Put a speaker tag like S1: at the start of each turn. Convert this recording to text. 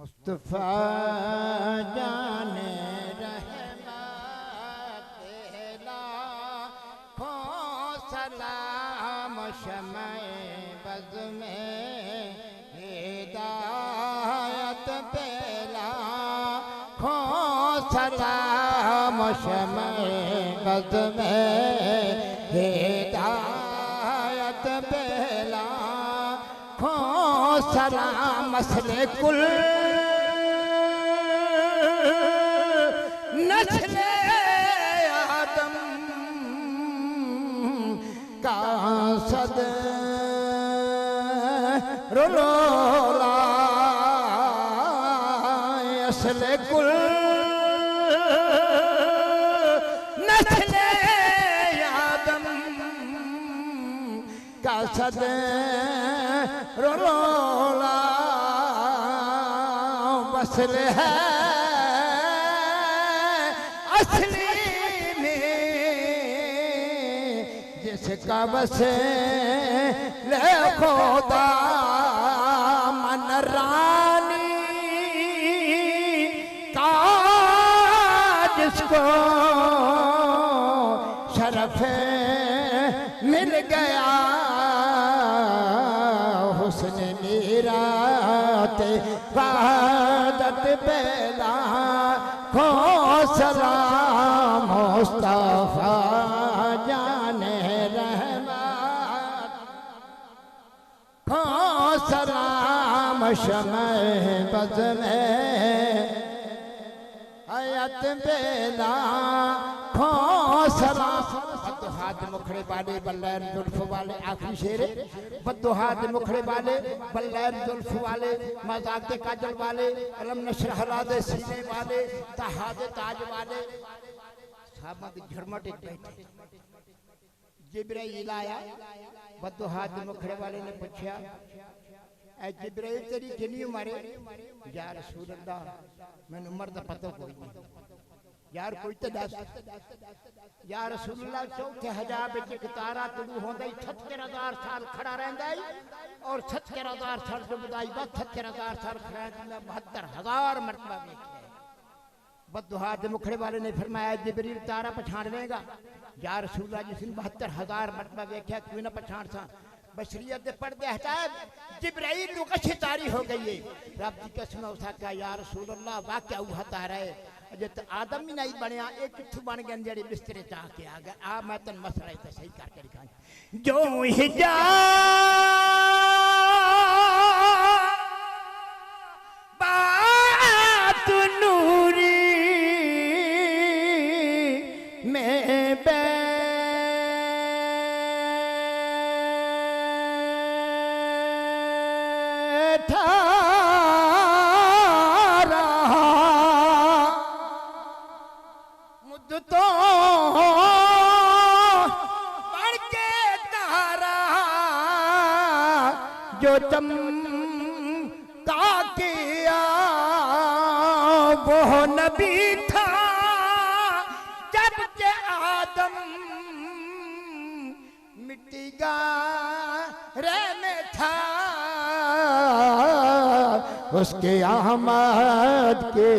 S1: मुस्तफा जाने रहमत लाखों सलाम शमए बज़ में हिदायत पे लाखों सलाम शमए बज़ में हिदायत पे लाखों सलाम मसले कुल नस्ले आदम का सद रोला असले कुल नस्ले आदम का सद रोला वसल है असली में जिसका बसे ले खुदा मन रानी का जिसको शरफ मिल गया हुस्न मीरात वादत बेला खो सलाम मुस्तफा जाने रहमत खो सलाम शमए बज़ में हयात बेला खो सलाम बद्दुहाद मुखड़े वाले बल्लैन जुल्फ वाले आखिरी शेर बद्दुहाद मुखड़े वाले बल्लैन जुल्फ वाले मज़ाक काजल वाले अलम नशरह दे सीने वाले तहाद ताज वाले साहब झरमट बैठे जिब्राइल आया बद्दुहाद मुखड़े वाले ने पूछा ऐ जिब्राइल तेरी कितनी उम्र है या रसूल अल्लाह मैंने उम्र का पता कोई नहीं यार कोई तो दस या रसूलुल्लाह चौथे हजाब एक तारा तुलू होंदा 76000 साल खड़ा रहंदा है और 76000 साल जो बुदाई बस 76000 साल खड़ा रहंदा 72000 मरतबा देखिए बद्दुहाद मुखड़े वाले ने फरमाया जिब्रील तारा पहचान लेगा या रसूलुल्लाह जिसने 72000 मरतबा देखा क्यों ना पहचान सा बशरियत दे पर्दे हटाए जिब्राइल नु कछे तारी हो गई है रब की कसम उसा का या रसूलुल्लाह वाकया हुआ तारा है जब आदम ही नहीं बनया एक किथु बन गए जेड़े बिस्तरे चा के आ गए आ मैं तन मसला इते सही करके दिखा जो हिजा बात नूरी में बैठा तो बढ़ के तारा जो चमका किया वो नबी था जबकि आदम मिट्टी गारे में था उसके अहमद के